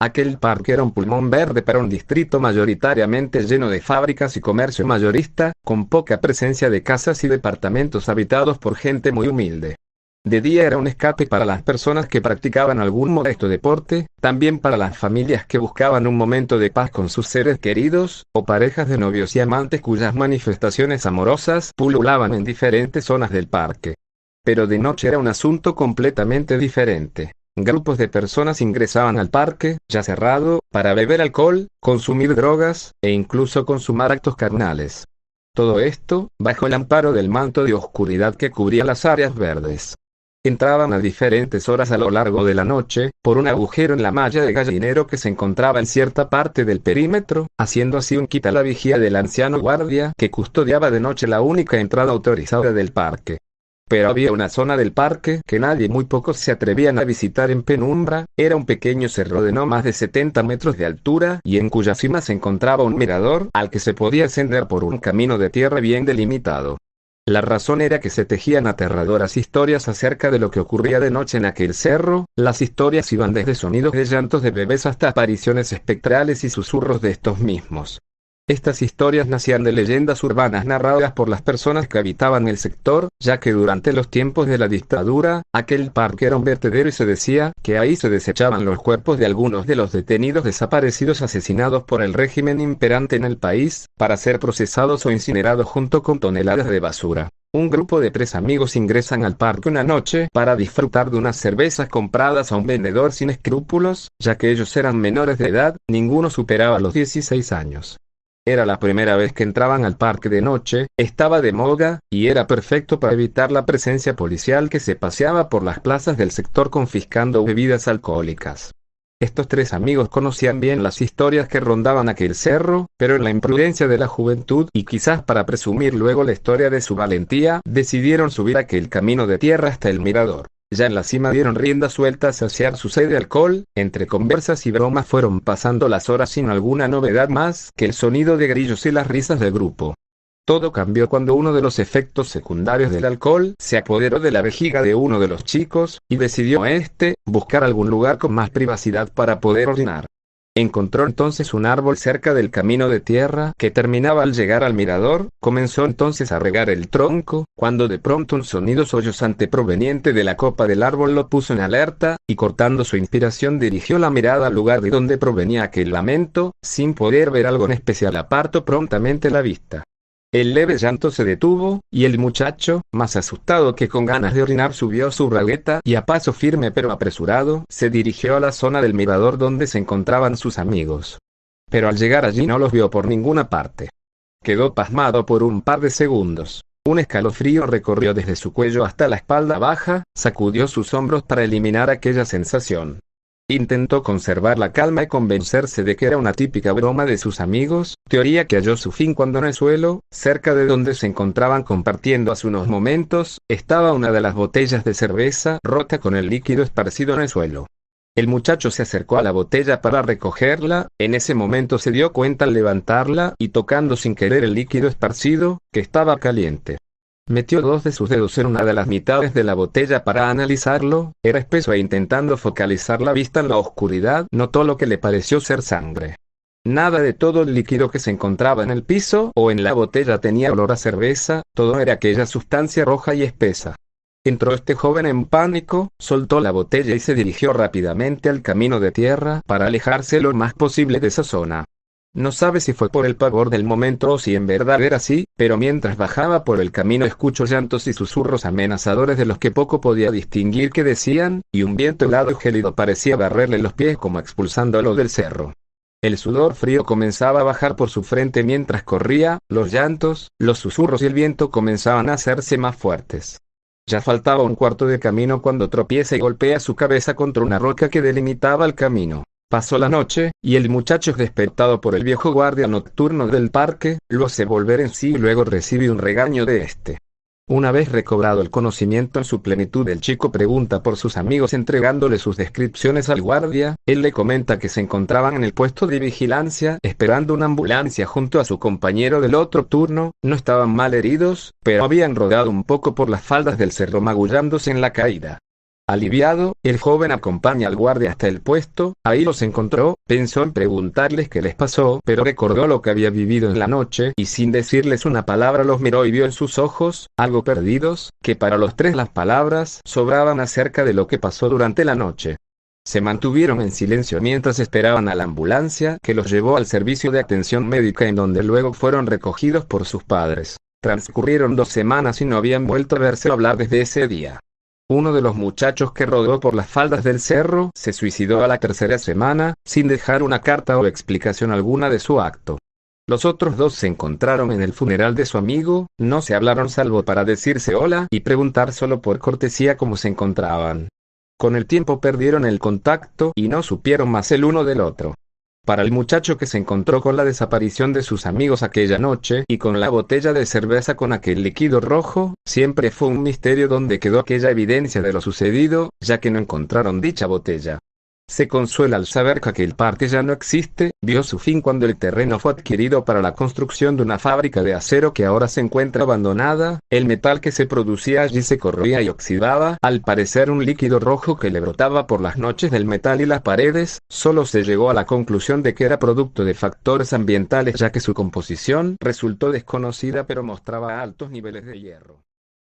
Aquel parque era un pulmón verde para un distrito mayoritariamente lleno de fábricas y comercio mayorista, con poca presencia de casas y departamentos habitados por gente muy humilde. De día era un escape para las personas que practicaban algún modesto deporte, también para las familias que buscaban un momento de paz con sus seres queridos, o parejas de novios y amantes cuyas manifestaciones amorosas pululaban en diferentes zonas del parque. Pero de noche era un asunto completamente diferente. Grupos de personas ingresaban al parque, ya cerrado, para beber alcohol, consumir drogas, e incluso consumar actos carnales. Todo esto, bajo el amparo del manto de oscuridad que cubría las áreas verdes. Entraban a diferentes horas a lo largo de la noche, por un agujero en la malla de gallinero que se encontraba en cierta parte del perímetro, haciendo así un quita a la vigía del anciano guardia que custodiaba de noche la única entrada autorizada del parque. Pero había una zona del parque que nadie y muy pocos se atrevían a visitar en penumbra, era un pequeño cerro de no más de 70 metros de altura y en cuya cima se encontraba un mirador al que se podía ascender por un camino de tierra bien delimitado. La razón era que se tejían aterradoras historias acerca de lo que ocurría de noche en aquel cerro. Las historias iban desde sonidos de llantos de bebés hasta apariciones espectrales y susurros de estos mismos. Estas historias nacían de leyendas urbanas narradas por las personas que habitaban el sector, ya que durante los tiempos de la dictadura, aquel parque era un vertedero y se decía que ahí se desechaban los cuerpos de algunos de los detenidos desaparecidos asesinados por el régimen imperante en el país, para ser procesados o incinerados junto con toneladas de basura. Un grupo de 3 amigos ingresan al parque una noche para disfrutar de unas cervezas compradas a un vendedor sin escrúpulos, ya que ellos eran menores de edad, ninguno superaba los 16 años. Era la primera vez que entraban al parque de noche, estaba de moda, y era perfecto para evitar la presencia policial que se paseaba por las plazas del sector confiscando bebidas alcohólicas. Estos 3 amigos conocían bien las historias que rondaban aquel cerro, pero en la imprudencia de la juventud, y quizás para presumir luego la historia de su valentía, decidieron subir aquel camino de tierra hasta el mirador. Ya en la cima dieron rienda suelta a saciar su sed de alcohol, entre conversas y bromas fueron pasando las horas sin alguna novedad más que el sonido de grillos y las risas del grupo. Todo cambió cuando uno de los efectos secundarios del alcohol se apoderó de la vejiga de uno de los chicos, y decidió buscar algún lugar con más privacidad para poder orinar. Encontró entonces un árbol cerca del camino de tierra que terminaba al llegar al mirador, comenzó entonces a regar el tronco, cuando de pronto un sonido sollozante proveniente de la copa del árbol lo puso en alerta, y cortando su inspiración dirigió la mirada al lugar de donde provenía aquel lamento, sin poder ver algo en especial apartó prontamente la vista. El leve llanto se detuvo, y el muchacho, más asustado que con ganas de orinar, subió su bragueta y a paso firme pero apresurado, se dirigió a la zona del mirador donde se encontraban sus amigos. Pero al llegar allí no los vio por ninguna parte. Quedó pasmado por un par de segundos. Un escalofrío recorrió desde su cuello hasta la espalda baja, sacudió sus hombros para eliminar aquella sensación. Intentó conservar la calma y convencerse de que era una típica broma de sus amigos, teoría que halló su fin cuando en el suelo, cerca de donde se encontraban compartiendo hace unos momentos, estaba una de las botellas de cerveza rota con el líquido esparcido en el suelo. El muchacho se acercó a la botella para recogerla, en ese momento se dio cuenta al levantarla y tocando sin querer el líquido esparcido, que estaba caliente. Metió 2 de sus dedos en una de las mitades de la botella para analizarlo, era espeso e intentando focalizar la vista en la oscuridad, notó lo que le pareció ser sangre. Nada de todo el líquido que se encontraba en el piso o en la botella tenía olor a cerveza, todo era aquella sustancia roja y espesa. Entró este joven en pánico, soltó la botella y se dirigió rápidamente al camino de tierra para alejarse lo más posible de esa zona. No sabe si fue por el pavor del momento o si en verdad era así, pero mientras bajaba por el camino escuchó llantos y susurros amenazadores de los que poco podía distinguir qué decían, y un viento helado y gélido parecía barrerle los pies como expulsándolo del cerro. El sudor frío comenzaba a bajar por su frente mientras corría, los llantos, los susurros y el viento comenzaban a hacerse más fuertes. Ya faltaba un cuarto de camino cuando tropieza y golpea su cabeza contra una roca que delimitaba el camino. Pasó la noche, y el muchacho, despertado por el viejo guardia nocturno del parque, lo hace volver en sí y luego recibe un regaño de este. Una vez recobrado el conocimiento en su plenitud, el chico pregunta por sus amigos entregándole sus descripciones al guardia. Él le comenta que se encontraban en el puesto de vigilancia esperando una ambulancia junto a su compañero del otro turno, no estaban mal heridos, pero habían rodado un poco por las faldas del cerro magullándose en la caída. Aliviado, el joven acompaña al guardia hasta el puesto, ahí los encontró, pensó en preguntarles qué les pasó, pero recordó lo que había vivido en la noche, y sin decirles una palabra los miró y vio en sus ojos, algo perdidos, que para los tres las palabras sobraban acerca de lo que pasó durante la noche. Se mantuvieron en silencio mientras esperaban a la ambulancia que los llevó al servicio de atención médica en donde luego fueron recogidos por sus padres. Transcurrieron 2 semanas y no habían vuelto a verse o hablar desde ese día. Uno de los muchachos que rodó por las faldas del cerro se suicidó a la 3ª semana, sin dejar una carta o explicación alguna de su acto. Los otros 2 se encontraron en el funeral de su amigo, no se hablaron salvo para decirse hola y preguntar solo por cortesía cómo se encontraban. Con el tiempo perdieron el contacto y no supieron más el uno del otro. Para el muchacho que se encontró con la desaparición de sus amigos aquella noche y con la botella de cerveza con aquel líquido rojo, siempre fue un misterio dónde quedó aquella evidencia de lo sucedido, ya que no encontraron dicha botella. Se consuela al saber que aquel parque ya no existe, vio su fin cuando el terreno fue adquirido para la construcción de una fábrica de acero que ahora se encuentra abandonada, el metal que se producía allí se corroía y oxidaba, al parecer un líquido rojo que le brotaba por las noches del metal y las paredes, solo se llegó a la conclusión de que era producto de factores ambientales ya que su composición resultó desconocida pero mostraba altos niveles de hierro.